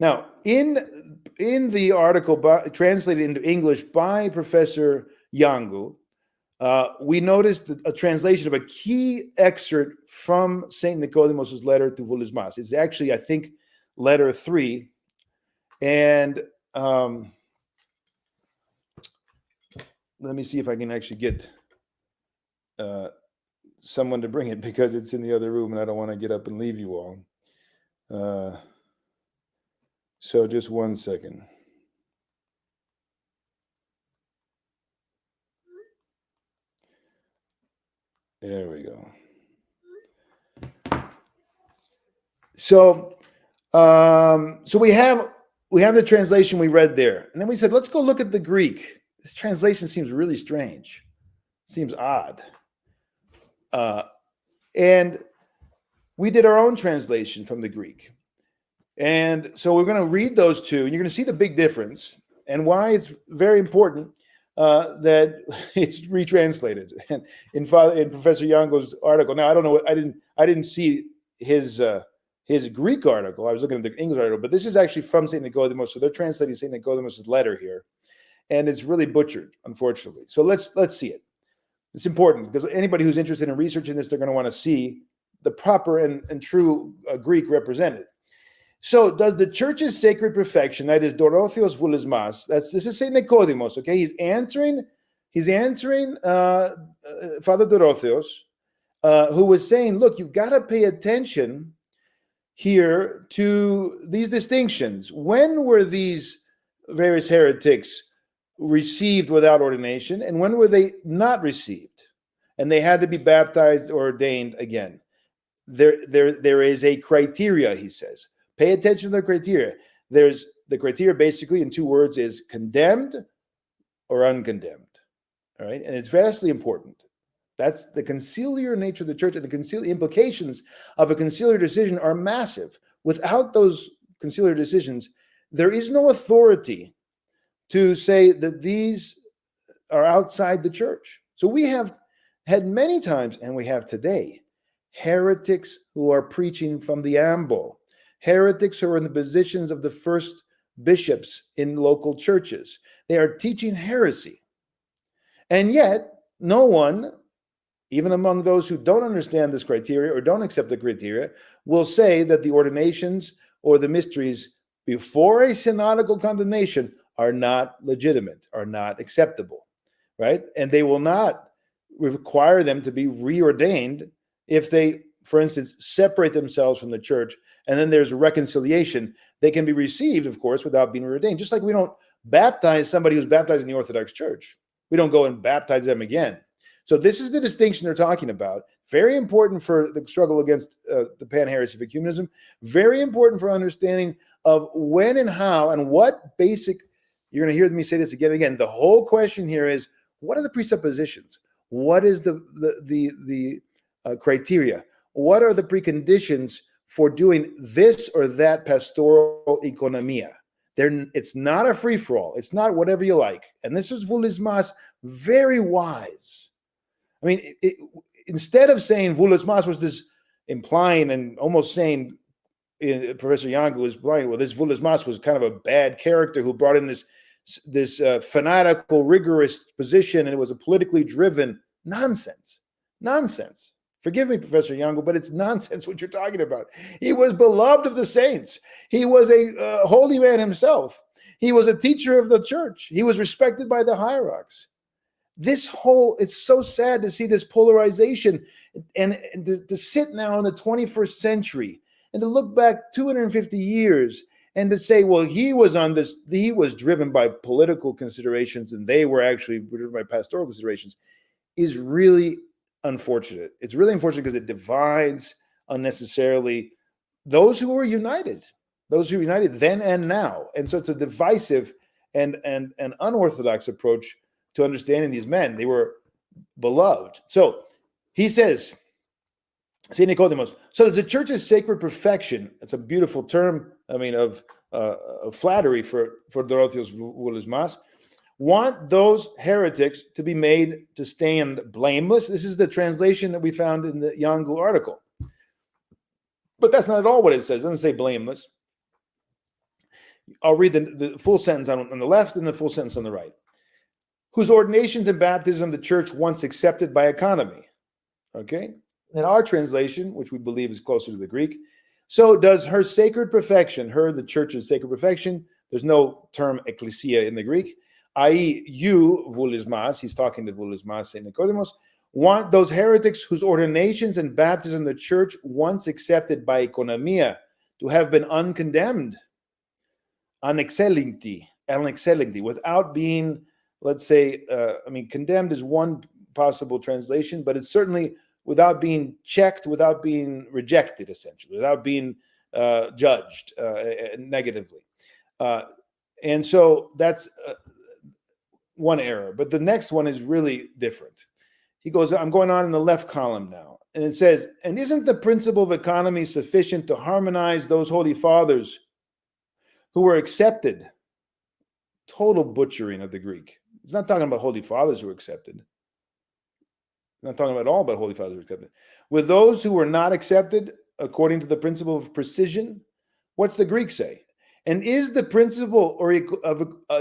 Now, in the article translated into English by Professor Yangu, we noticed a translation of a key excerpt from St. Nikodemos' letter to Vulismas. It's actually, I think, letter 3. And let me see if I can actually get someone to bring it, because it's in the other room and I don't want to get up and leave you all. So just one second. There we go. So we have the translation we read there, and then we said, let's go look at the Greek. This translation seems really strange. It seems odd. And we did our own translation from the Greek. And so we're going to read those two, and you're going to see the big difference and why it's very important that it's retranslated. And in Professor Yango's article, now I don't know, I didn't see his Greek article. I was looking at the English article, but this is actually from St. Nikodemos. So they're translating St. Nikodemos' letter here, and it's really butchered, unfortunately. So let's see it. It's important because anybody who's interested in researching this, they're going to want to see the proper and true Greek represented. So, does the church's sacred perfection, that is Dorotheos Vulismas, this is St. Nikodemos, okay? He's answering Father Dorotheos, who was saying, look, you've got to pay attention here to these distinctions. When were these various heretics received without ordination, and when were they not received? And they had to be baptized or ordained again. There is a criteria, he says. Pay attention to the criteria. There's the criteria basically in 2 words is condemned or uncondemned. All right. And it's vastly important. That's the conciliar nature of the church, and the implications of a conciliar decision are massive. Without those conciliar decisions, there is no authority to say that these are outside the church. So we have had many times, and we have today, heretics who are preaching from the ambo. Heretics who are in the positions of the first bishops in local churches. They are teaching heresy. And yet, no one, even among those who don't understand this criteria or don't accept the criteria, will say that the ordinations or the mysteries before a synodical condemnation are not legitimate, are not acceptable, right? And they will not require them to be reordained if they, for instance, separate themselves from the church, and then there's reconciliation. They can be received, of course, without being ordained. Just like we don't baptize somebody who's baptized in the Orthodox Church. We don't go and baptize them again. So this is the distinction they're talking about. Very important for the struggle against the pan-heresy of ecumenism. Very important for understanding of when and how and what basic, you're going to hear me say this again and again. The whole question here is, what are the presuppositions? What is the criteria? What are the preconditions for doing this or that pastoral economia? It's not a free-for-all. It's not whatever you like. And this is Vulismas, very wise. I mean, instead of saying Vulismas was this implying and almost saying, Professor Yangu was implying, well, this Vulismas was kind of a bad character who brought in this fanatical, rigorous position, and it was a politically driven nonsense. Forgive me, Professor Yangu, but it's nonsense what you're talking about. He was beloved of the saints. He was a holy man himself. He was a teacher of the church. He was respected by the hierarchs. It's so sad to see this polarization and to sit now in the 21st century and to look back 250 years and to say, well, he was driven by political considerations and they were actually driven by pastoral considerations, is really unfortunate. It's really unfortunate because it divides unnecessarily those who were united then and now. And so it's a divisive and unorthodox approach to understanding these men. They were beloved. So he says, St. Nikodemos, so there's a church's sacred perfection. It's a beautiful term, of flattery for Dorotheos Vulismas. Want those heretics to be made to stand blameless. This is the translation that we found in the Yangu article. But that's not at all what it says. It doesn't say blameless. I'll read the full sentence on the left and the full sentence on the right. Whose ordinations and baptism the church once accepted by economy. Okay? In our translation, which we believe is closer to the Greek, so does her sacred perfection, the church's sacred perfection, there's no term ecclesia in the Greek, i.e. you, voulismas, he's talking to voulismas, St. Nikodemos, want those heretics whose ordinations and baptism the church once accepted by economia to have been uncondemned, unexcellingly, without being, let's say, condemned is one possible translation, but it's certainly without being checked, without being rejected, essentially, without being judged negatively. And so that's one error. But the next one is really different. He goes, I'm going on in the left column now. And it says, and isn't the principle of economy sufficient to harmonize those holy fathers who were accepted? Total butchering of the Greek. It's not talking about holy fathers who were accepted. It's not talking at all about holy fathers who were accepted. With those who were not accepted, according to the principle of precision, what's the Greek say? And is the principle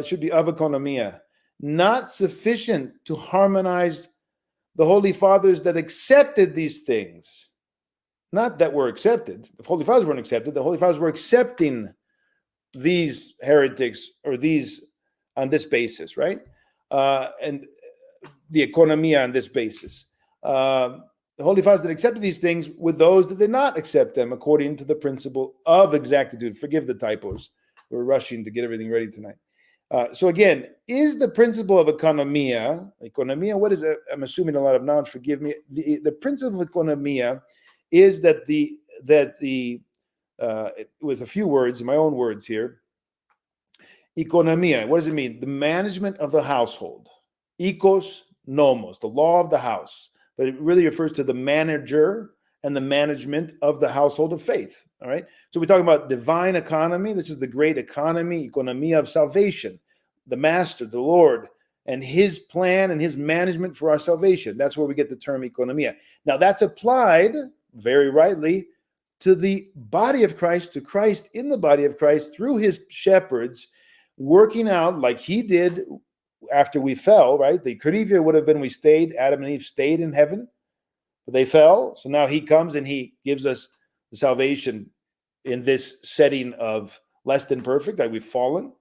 should be of economia not sufficient to harmonize the holy fathers that accepted these things? Not that were accepted. The holy fathers weren't accepted. The holy fathers were accepting these heretics or these on this basis, right? And the economia on this basis. The holy fathers that accepted these things with those that did not accept them according to the principle of exactitude. Forgive the typos. We're rushing to get everything ready tonight. So again, is the principle of economia, what is it? I'm assuming a lot of knowledge, forgive me. The principle of economia is that with a few words, my own words here, economia, what does it mean? The management of the household. Ecos nomos, the law of the house. But it really refers to the manager and the management of the household of faith. All right. So we're talking about divine economy. This is the great economy, economia of salvation, the master, the Lord, and his plan and his management for our salvation. That's where we get the term economia. Now that's applied very rightly to the body of Christ, to Christ in the body of Christ through his shepherds, working out like he did after we fell, right? The Economia would have been Adam and Eve stayed in heaven, but they fell. So now he comes and he gives us the salvation in this setting of less than perfect, like we've fallen.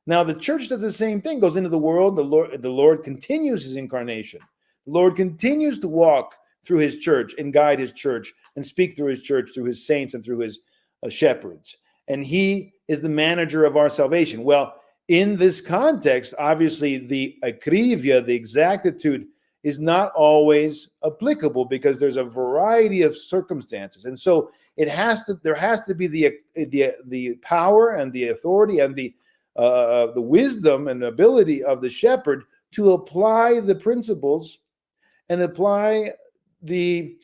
Now the church does the same thing, goes into the world. The Lord continues his incarnation. The Lord continues to walk through his church and guide his church and speak through his church, through his saints and through his shepherds. And he is the manager of our salvation. Well, in this context, obviously the akrivia, the exactitude, is not always applicable because there's a variety of circumstances. And so there has to be the power and the authority and the wisdom and ability of the shepherd to apply the principles and apply the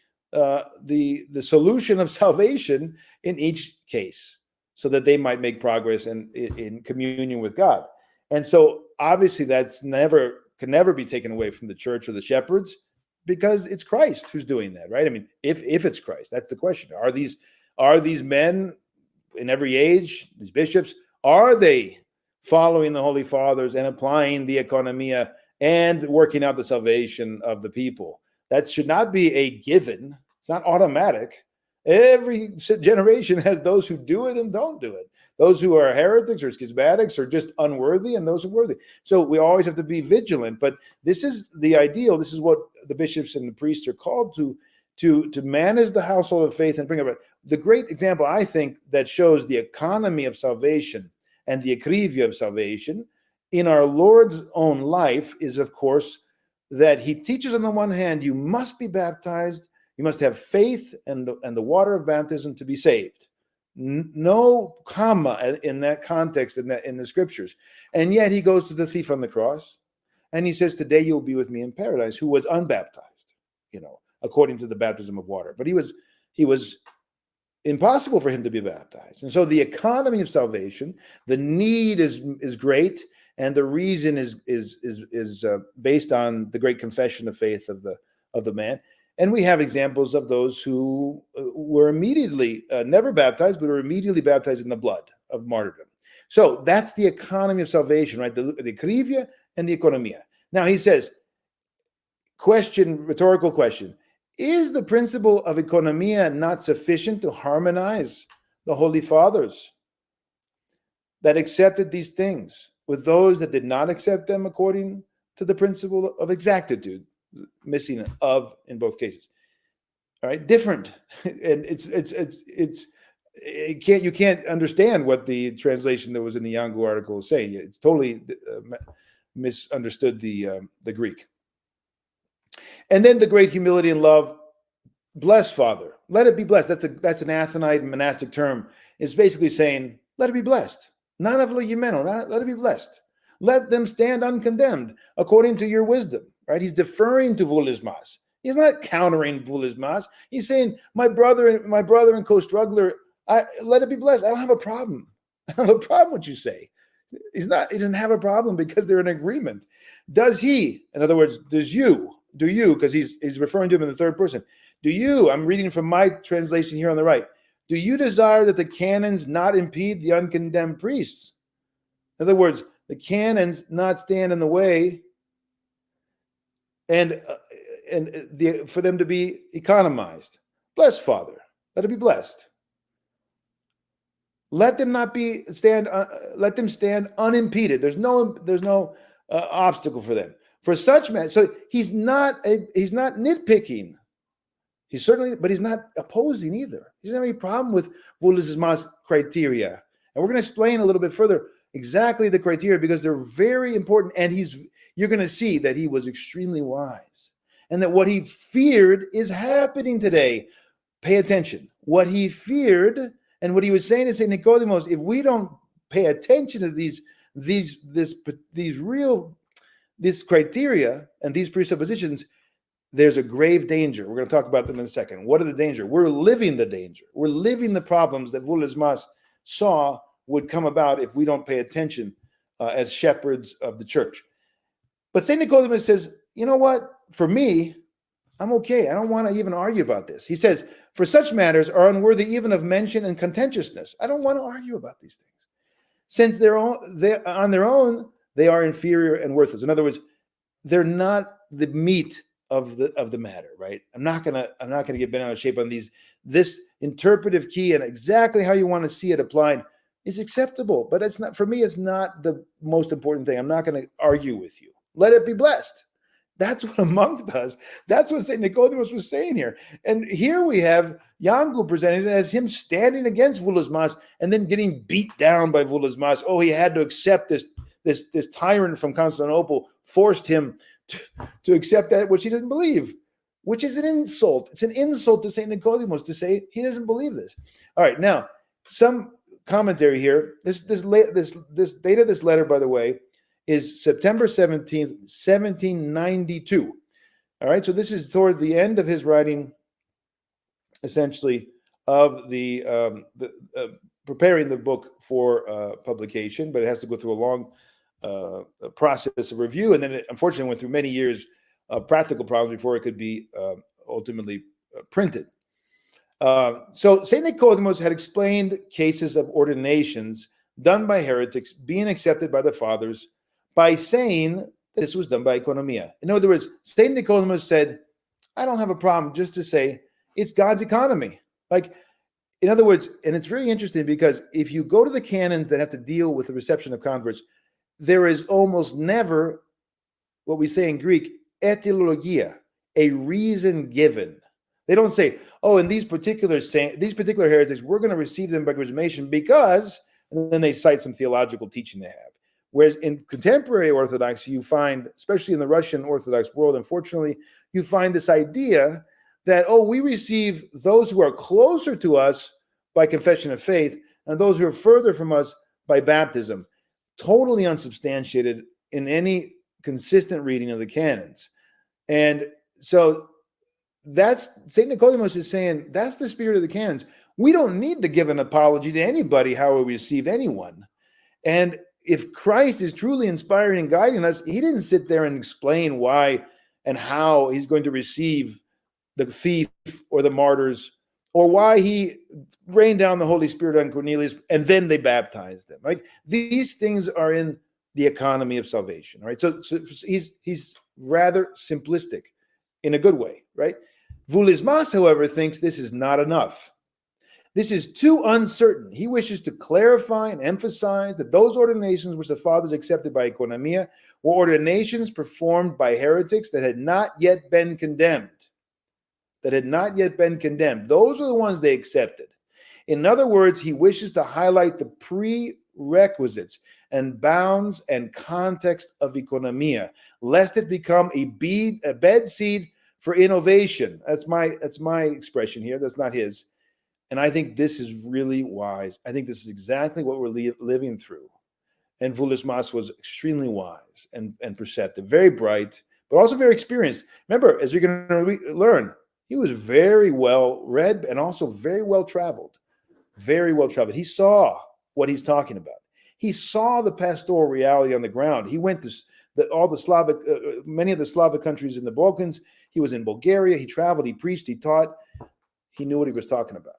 solution of salvation in each case, so that they might make progress in communion with God. And so obviously that's can never be taken away from the church or the shepherds, because it's Christ who's doing that, right? I mean, if it's Christ, that's the question. Are these men in every age, these bishops, are they following the Holy Fathers and applying the economia and working out the salvation of the people? That should not be a given. It's not automatic. Every generation has those who do it and don't do it. Those who are heretics or schismatics or just unworthy, and those who are worthy. So we always have to be vigilant. But this is the ideal. This is what the bishops and the priests are called to manage the household of faith and bring about. The great example, I think, that shows the economy of salvation and the akrivia of salvation in our Lord's own life is, of course, that he teaches on the one hand, you must be baptized. You must have faith and the water of baptism to be saved. No comma in that context in the scriptures. And yet he goes to the thief on the cross and he says, today you'll be with me in paradise, who was unbaptized, according to the baptism of water. But he was impossible for him to be baptized. And so the economy of salvation, the need is great, and the reason is based on the great confession of faith of the man. And we have examples of those who were immediately never baptized, but were immediately baptized in the blood of martyrdom. So that's the economy of salvation, right? The Economia and the Economia. Now he says, rhetorical question, is the principle of Economia not sufficient to harmonize the Holy Fathers that accepted these things with those that did not accept them according to the principle of exactitude, missing an of in both cases? All right, different, and you can't understand what the translation that was in the Yangu article is saying. It's totally misunderstood the Greek. And then the great humility and love, bless Father, let it be blessed. That's an Athonite monastic term. It's basically saying, let it be blessed. Let it be blessed. Let them stand uncondemned according to your wisdom. Right? He's deferring to Vulismas. He's not countering Vulismas. He's saying, my brother and co-struggler, let it be blessed. I don't have a problem. I don't have a problem with what you say. He doesn't have a problem because they're in agreement. Does he? In other words, do you? Because he's referring to him in the third person. Do you? I'm reading from my translation here on the right. Do you desire that the canons not impede the uncondemned priests? In other words, the canons not stand in the way, and for them to be economized. Bless Father. Let it be blessed. Let them let them stand unimpeded. There's no obstacle for them. For such men, so he's not nitpicking. But he's not opposing either. He doesn't have any problem with Vulismas' criteria. And we're going to explain a little bit further exactly the criteria because they're very important. And you're going to see that he was extremely wise and that what he feared is happening today. Pay attention. What he feared and what he was saying to St. Nikodemos, if we don't pay attention to this criteria and these presuppositions, there's a grave danger. We're going to talk about them in a second. What are the danger? We're living the danger. We're living the problems that Vulismas saw would come about if we don't pay attention as shepherds of the church. But St. Nikodemos says, you know what? For me, I'm okay. I don't want to even argue about this. He says, for such matters are unworthy even of mention and contentiousness. I don't want to argue about these things. Since they're on their own, they are inferior and worthless. In other words, they're not the meat of the matter, right? I'm not gonna get bent out of shape on these. This interpretive key and exactly how you want to see it applied is acceptable, but it's not for me. It's not the most important thing. I'm not going to argue with you. Let it be blessed. That's what a monk does. That's what St. Nikodemos was saying here. And here we have Yangu presented as him standing against Vulismas and then getting beat down by Vulismas. Oh, he had to accept this tyrant from Constantinople, forced him to accept that which he doesn't believe, which is an insult. It's an insult to St. Nikodemos to say he doesn't believe this. All right, now some commentary here. This date of this letter, by the way, is September 17th, 1792. All right, so this is toward the end of his writing, essentially, of the preparing the book for publication, but it has to go through a long process of review, and then it unfortunately went through many years of practical problems before it could be ultimately printed. So St. Nikodemos had explained cases of ordinations done by heretics being accepted by the fathers by saying this was done by Economia. In other words, St. Nikodemos said, I don't have a problem just to say it's God's economy. Like, in other words, and it's very interesting because if you go to the canons that have to deal with the reception of converts, there is almost never what we say in Greek, etiologia, a reason given. They don't say, oh, in these particular heretics, we're going to receive them by confirmation because, and then they cite some theological teaching they have. Whereas in contemporary Orthodoxy, you find, especially in the Russian Orthodox world, unfortunately, you find this idea that, oh, we receive those who are closer to us by confession of faith and those who are further from us by baptism. Totally unsubstantiated in any consistent reading of the canons. And so that's St. Nikodemos is saying that's the spirit of the canons. We don't need to give an apology to anybody how we received anyone. And if Christ is truly inspiring and guiding us, he didn't sit there and explain why and how he's going to receive the thief or the martyrs or why he rained down the Holy Spirit on Cornelius and then they baptized them. Like these things are in the economy of salvation, right? So he's rather simplistic in a good way, right? Vulismas, however, thinks this is not enough. This is too uncertain. He wishes to clarify and emphasize that those ordinations which the fathers accepted by Economia were ordinations performed by heretics that had not yet been condemned. Those are the ones they accepted. In other words, he wishes to highlight the prerequisites and bounds and context of Economia, lest it become a bed seed for innovation. That's my expression here. That's not his. And I think this is really wise. I think this is exactly what we're living through. And Vulismas was extremely wise and perceptive, very bright, but also very experienced. Remember, as you're going to learn, he was very well read and also very well traveled. Very well traveled. He saw what he's talking about. He saw the pastoral reality on the ground. He went to many of the Slavic countries in the Balkans. He was in Bulgaria. He traveled. He preached. He taught. He knew what he was talking about.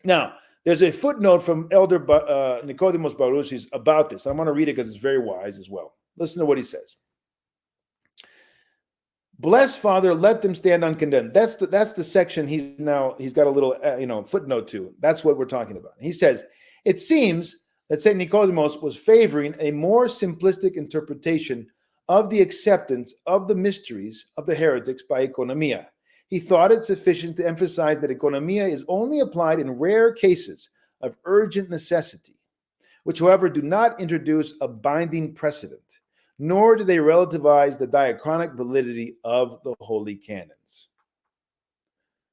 Now, there's a footnote from Elder Nikodemos Barusis about this. I'm going to read it because it's very wise as well. Listen to what he says. Bless, Father, let them stand uncondemned. That's the section he's got a little footnote to. That's what we're talking about. He says, it seems that St. Nikodemos was favoring a more simplistic interpretation of the acceptance of the mysteries of the heretics by Economia. He thought it sufficient to emphasize that Economia is only applied in rare cases of urgent necessity, which, however, do not introduce a binding precedent, nor do they relativize the diachronic validity of the holy canons.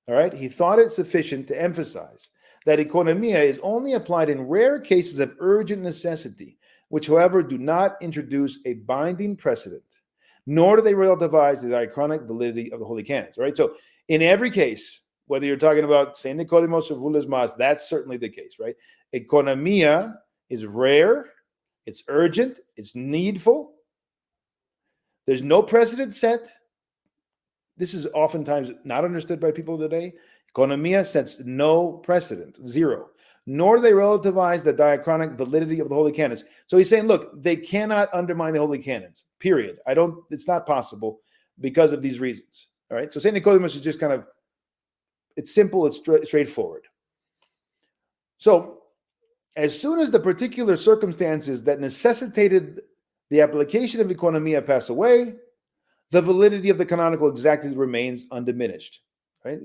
All right? He thought it sufficient to emphasize that Economia is only applied in rare cases of urgent necessity, which, however, do not introduce a binding precedent, nor do they relativize the diachronic validity of the holy canons. All right? So in every case, whether you're talking about St. Nikodemos or Vulismas, that's certainly the case, right? Economia is rare, it's urgent, it's needful. There's no precedent set. This is oftentimes not understood by people today. Economia sets no precedent, zero. Nor do they relativize the diachronic validity of the holy canons. So he's saying, look, they cannot undermine the holy canons, period. It's not possible because of these reasons. All right. So St. Nicodemus is just it's simple, it's straightforward. So as soon as the particular circumstances that necessitated the application of Economia pass away, the validity of the canonical exactitude remains undiminished. Right?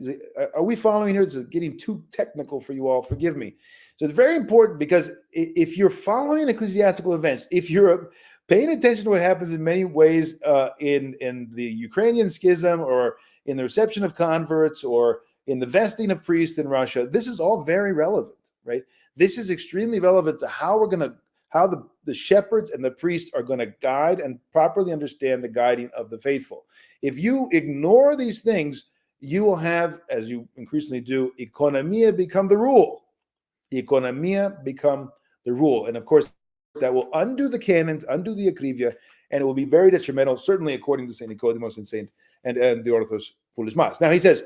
Are we following here? It's getting too technical for you all. Forgive me. So it's very important because if you're following ecclesiastical events, if you're paying attention to what happens in many ways in the Ukrainian schism or in the reception of converts or in the vesting of priests in Russia, this is all very relevant, right? This is extremely relevant to how the shepherds and the priests are going to guide and properly understand the guiding of the faithful. If you ignore these things, you will have, as you increasingly do, Economia become the rule. Economia become the rule. And of course, that will undo the canons, undo the Akrivia, and it will be very detrimental, certainly according to St. Nicodemus and Dorotheus Vulismas. Now he says,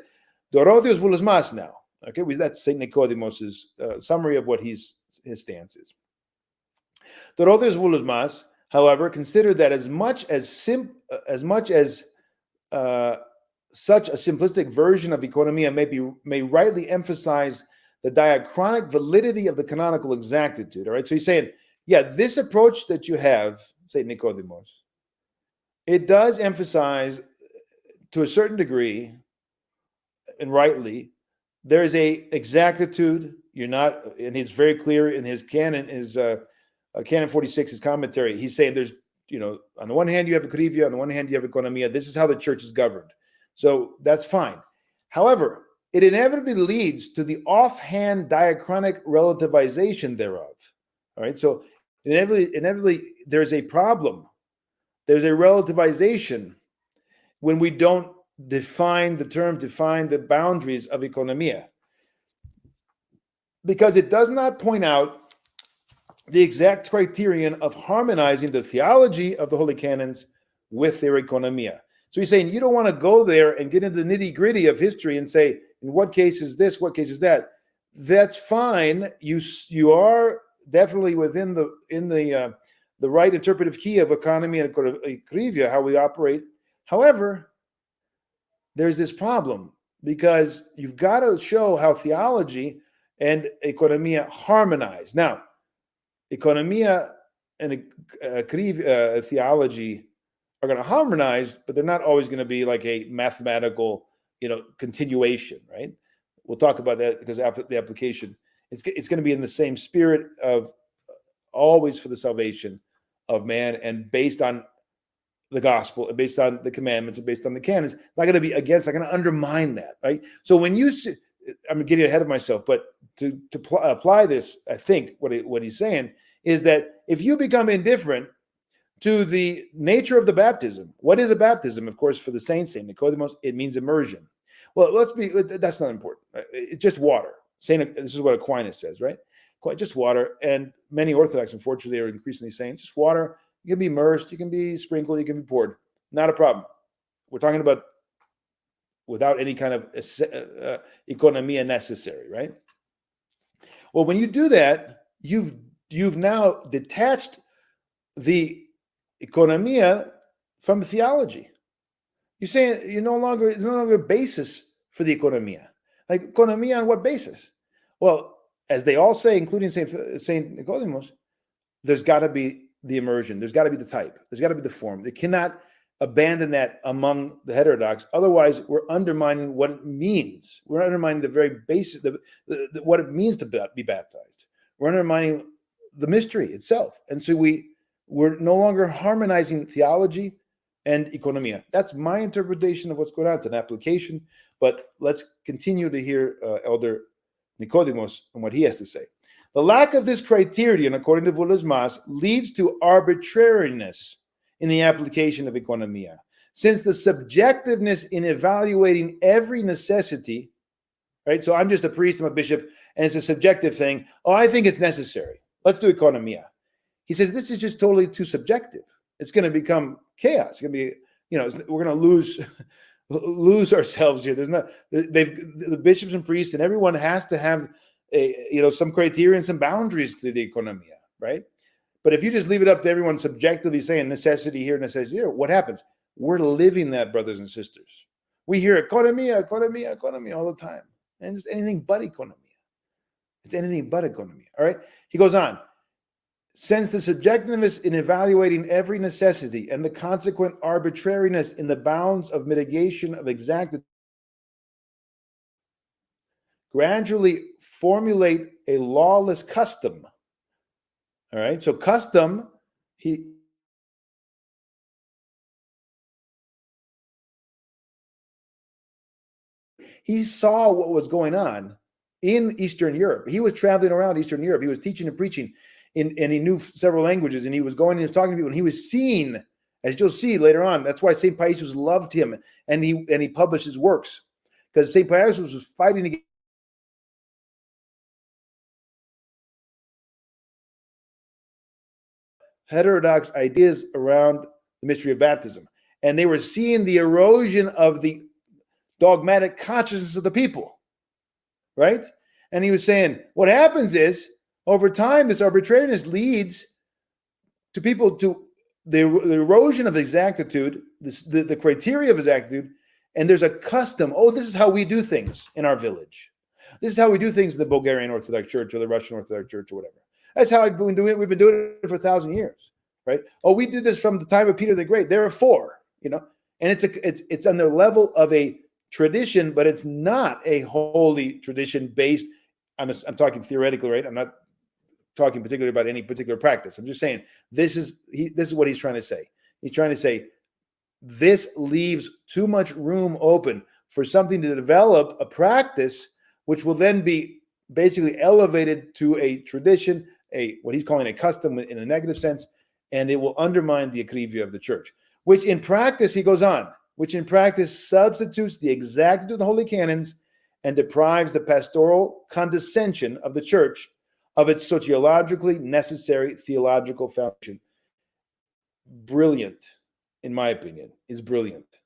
Dorotheus Vulismas now. Okay, that's St. Nicodemus's summary of what his stance is. Dorotheus Vulismas, however, considered that as much as such a simplistic version of Economia may rightly emphasize the diachronic validity of the canonical exactitude. All right, so he's saying, yeah, this approach that you have, St. Nicodemus, it does emphasize to a certain degree, and rightly, there is a exactitude. You're not, and it's very clear in his canon, Canon 46, his commentary. He's saying there's, on the one hand you have Akrivia, on the one hand you have Economia. This is how the church is governed. So that's fine. However, it inevitably leads to the offhand diachronic relativization thereof. All right. So inevitably there's a problem. There's a relativization when we don't define the boundaries of Economia, because it does not point out the exact criterion of harmonizing the theology of the holy canons with their Economia. So he's saying you don't want to go there and get into the nitty-gritty of history and say, in what case is this, what case is that. That's fine. You are definitely within the right interpretive key of economy and ekrivia, how we operate. However, there's this problem because you've got to show how theology and economia harmonize. Now, economia and theology are going to harmonize, but they're not always going to be like a mathematical, continuation, right? We'll talk about that because the application, it's going to be in the same spirit of always for the salvation of man and based on the gospel and based on the commandments and based on the canons. Not going to be against, not going to undermine that, right? So when you see, I'm getting ahead of myself, but to apply this, I think what he's saying is that if you become indifferent to the nature of the baptism, what is a baptism? Of course, for the saints, Saint Nikodemos, it means immersion. Well, that's not important. Right? It's just water. This is what Aquinas says, right? Just water. And many Orthodox, unfortunately, are increasingly saying just water. You can be immersed, you can be sprinkled, you can be poured. Not a problem. We're talking about without any kind of economia necessary, right? Well, when you do that, you've now detached the economia from theology. You're saying there's no longer a basis for the economia. Like economia on what basis? Well, as they all say, including Saint Nikodemos, there's got to be the immersion. There's got to be the type. There's got to be the form. They cannot abandon that among the heterodox. Otherwise, we're undermining what it means. We're undermining the very basic, what it means to be baptized. We're undermining the mystery itself. And so we're no longer harmonizing theology and economia. That's my interpretation of what's going on. It's an application, but let's continue to hear Elder Nikodemos and what he has to say. The lack of this criterion, according to Lawless, leads to arbitrariness in the application of economia, since the subjectiveness in evaluating every necessity, right? So I'm just a priest, I'm a bishop, and it's a subjective thing. Oh, I think it's necessary. Let's do economia. He says this is just totally too subjective. It's going to become chaos. It's going to be, we're going to lose ourselves here. The bishops and priests and everyone has to have some criteria and some boundaries to the economia, right? But if you just leave it up to everyone subjectively saying necessity here, necessity here, what happens? We're living that, brothers and sisters. We hear economia all the time. And it's anything but economia. It's anything but economia, all right? He goes on. Since the subjectiveness in evaluating every necessity and the consequent arbitrariness in the bounds of mitigation of exactitude gradually formulate a lawless custom. All right, so custom, he saw what was going on in Eastern Europe. He was traveling around Eastern Europe. He was teaching and preaching, and he knew several languages, and he was going and talking to people, and he was seeing, as you'll see later on, that's why St. Paisius loved him, and he published his works, because St. Paisius was fighting against heterodox ideas around the mystery of baptism. And they were seeing the erosion of the dogmatic consciousness of the people, right? And he was saying, what happens is, over time, this arbitrariness leads to people to the erosion of exactitude, the criteria of exactitude, and there's a custom. Oh, this is how we do things in our village. This is how we do things in the Bulgarian Orthodox Church or the Russian Orthodox Church or whatever. That's how we've been doing it. We've been doing it for 1,000 years, right? Oh, we did this from the time of Peter the Great. Therefore, and it's on the level of a tradition, but it's not a holy tradition based. I'm talking theoretically, right? I'm not talking particularly about any particular practice. I'm just saying this is what he's trying to say. He's trying to say this leaves too much room open for something to develop a practice, which will then be basically elevated to a tradition, what he's calling a custom in a negative sense, and it will undermine the ecclesia of the church, which in practice, he goes on, which in practice substitutes the exactitude of the holy canons and deprives the pastoral condescension of the church of its sociologically necessary theological foundation. Brilliant, in my opinion, is brilliant.